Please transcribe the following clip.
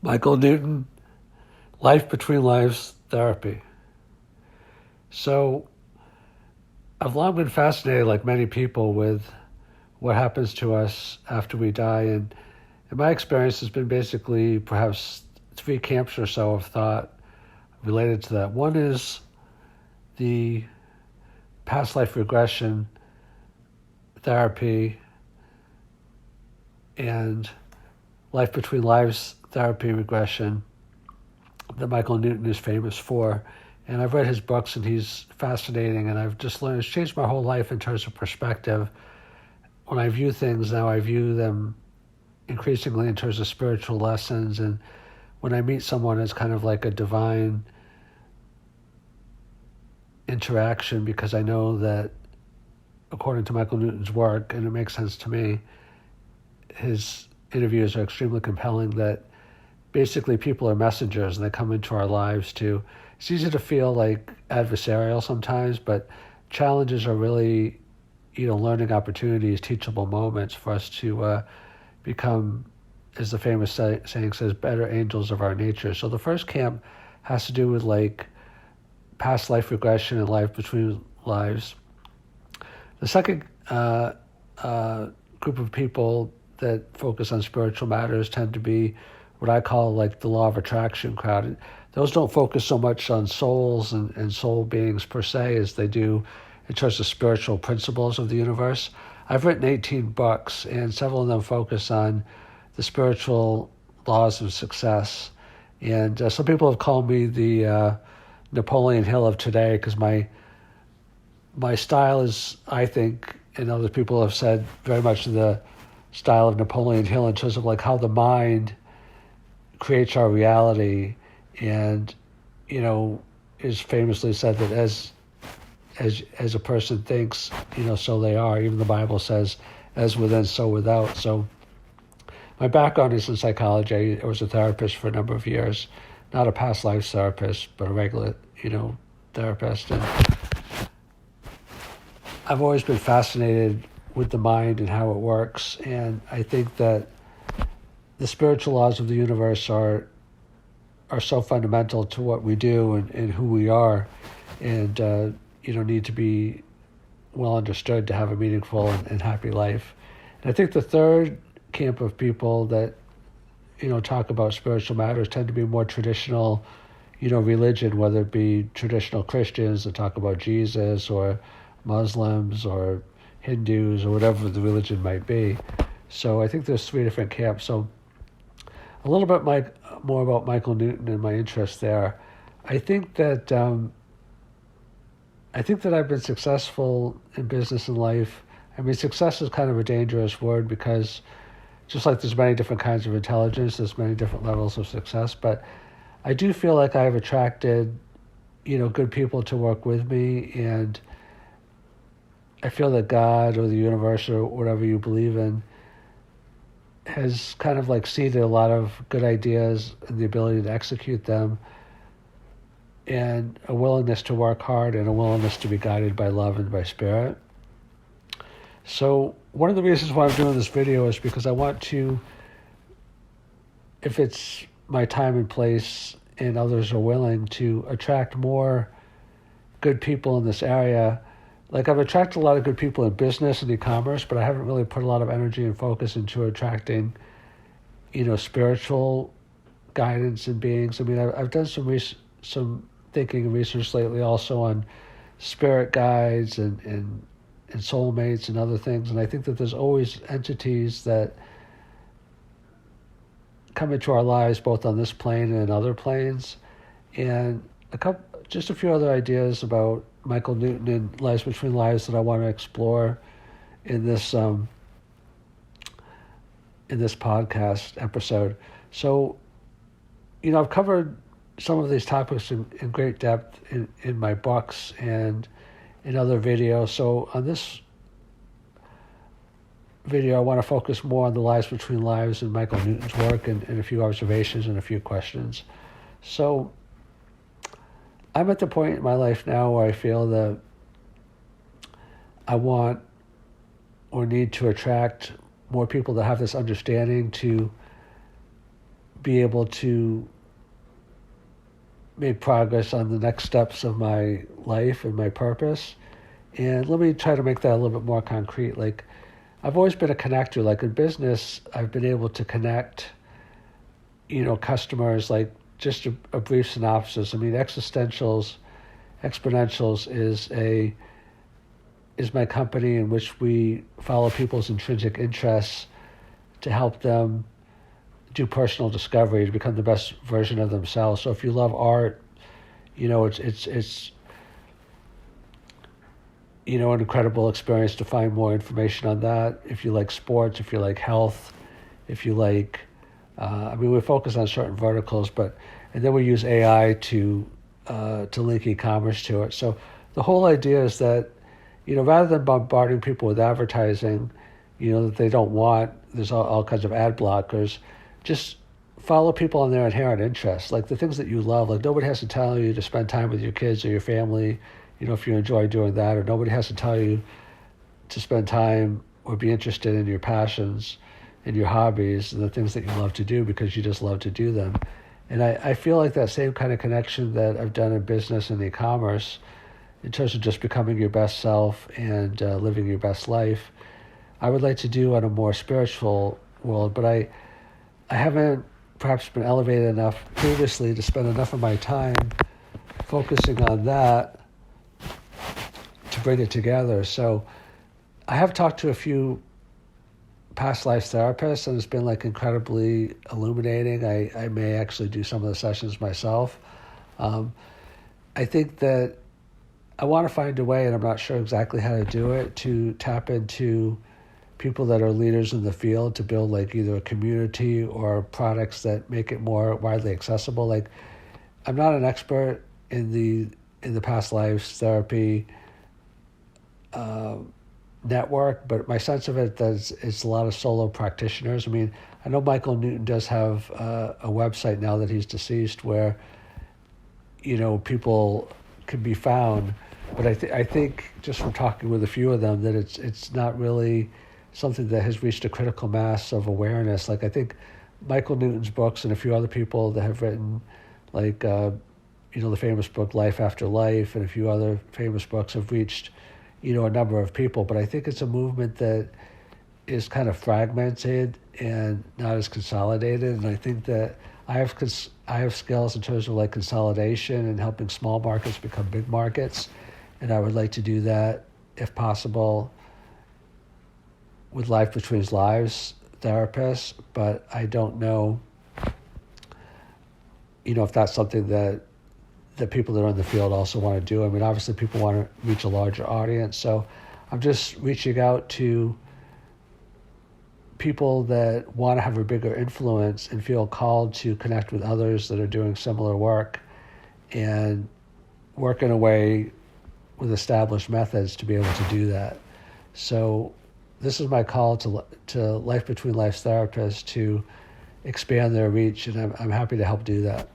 Michael Newton, Life Between Lives Therapy. So I've long been fascinated, like many people, with what happens to us after we die. And in my experience, there's been basically perhaps 3 camps or so of thought related to that. One is the past life regression therapy and life between lives therapy regression that Michael Newton is famous for. And I've read his books, and he's fascinating, and I've just learned, it's changed my whole life in terms of perspective. When I view things now, I view them increasingly in terms of spiritual lessons, and when I meet someone, it's kind of like a divine interaction, because I know that according to Michael Newton's work, and it makes sense to me, his interviews are extremely compelling, that basically people are messengers and they come into our lives to, it's easy to feel like adversarial sometimes, but challenges are really, learning opportunities, teachable moments for us to become, as the famous saying says, better angels of our nature. So the first camp has to do with like past life regression and life between lives. The second group of people that focus on spiritual matters tend to be what I call like the law of attraction crowd. Those don't focus so much on souls and soul beings per se as they do in terms of spiritual principles of the universe. I've written 18 books, and several of them focus on the spiritual laws of success. And some people have called me the Napoleon Hill of today, because my style is, I think, and other people have said, very much the style of Napoleon Hill in terms of like how the mind creates our reality, and is famously said that as a person thinks, so they are. Even the Bible says, as within, so without. So my background is in psychology. I was a therapist for a number of years, not a past life therapist, but a regular, therapist. And I've always been fascinated with the mind and how it works. And I think that the spiritual laws of the universe are so fundamental to what we do and who we are, and need to be well understood to have a meaningful and happy life. And I think the third camp of people that talk about spiritual matters tend to be more traditional, religion, whether it be traditional Christians that talk about Jesus, or Muslims, or Hindus, or whatever the religion might be. So I think there's 3 different camps. So a little bit more about Michael Newton and my interest there. I think that I've been successful in business and life. I mean, success is kind of a dangerous word, because just like there's many different kinds of intelligence, there's many different levels of success. But I do feel like I've attracted, good people to work with me, and I feel that God or the universe or whatever you believe in has kind of like seeded a lot of good ideas and the ability to execute them, and a willingness to work hard, and a willingness to be guided by love and by spirit. So one of the reasons why I'm doing this video is because I want to, if it's my time and place and others are willing, to attract more good people in this area. Like, I've attracted a lot of good people in business and e-commerce, but I haven't really put a lot of energy and focus into attracting, spiritual guidance and beings. I mean, I've done some thinking and research lately also on spirit guides and soulmates and other things. And I think that there's always entities that come into our lives, both on this plane and in other planes. And just a few other ideas about Michael Newton and Lives Between Lives that I want to explore in this podcast episode. So, I've covered some of these topics in great depth in my books and in other videos. So on this video, I want to focus more on the Lives Between Lives and Michael Newton's work, and a few observations and a few questions. So I'm at the point in my life now where I feel that I want or need to attract more people that have this understanding to be able to make progress on the next steps of my life and my purpose. And let me try to make that a little bit more concrete. Like, I've always been a connector. Like in business, I've been able to connect, customers, like just a brief synopsis. I mean, Exponentials is my company in which we follow people's intrinsic interests to help them do personal discovery to become the best version of themselves. So if you love art, it's an incredible experience to find more information on that. If you like sports, if you like health, if you like, we focus on certain verticals, and then we use AI to link e-commerce to it. So the whole idea is that, rather than bombarding people with advertising, that they don't want, there's all kinds of ad blockers, just follow people on their inherent interests, like the things that you love. Like nobody has to tell you to spend time with your kids or your family, if you enjoy doing that, or nobody has to tell you to spend time or be interested in your passions and your hobbies and the things that you love to do because you just love to do them. And I feel like that same kind of connection that I've done in business and e-commerce in terms of just becoming your best self and living your best life, I would like to do on a more spiritual world, but I haven't perhaps been elevated enough previously to spend enough of my time focusing on that to bring it together. So I have talked to a few past life therapists, and it's been like incredibly illuminating. I may actually do some of the sessions myself. I think that I want to find a way, and I'm not sure exactly how to do it, to tap into people that are leaders in the field to build like either a community or products that make it more widely accessible. Like, I'm not an expert in the past lives therapy network, but my sense of it is it's a lot of solo practitioners. I mean, I know Michael Newton does have a website now that he's deceased where, people can be found, but I think just from talking with a few of them that it's not really something that has reached a critical mass of awareness. Like I think Michael Newton's books and a few other people that have written, like the famous book Life After Life and a few other famous books have reached a number of people, but I think it's a movement that is kind of fragmented and not as consolidated. And I think that I have skills in terms of like consolidation and helping small markets become big markets, and I would like to do that if possible with Life Between Lives therapists, but I don't know, if that's something that people that are in the field also want to do. I mean, obviously people want to reach a larger audience, so I'm just reaching out to people that want to have a bigger influence and feel called to connect with others that are doing similar work and work in a way with established methods to be able to do that. So this is my call to Life Between Lives therapists to expand their reach, and I'm happy to help do that.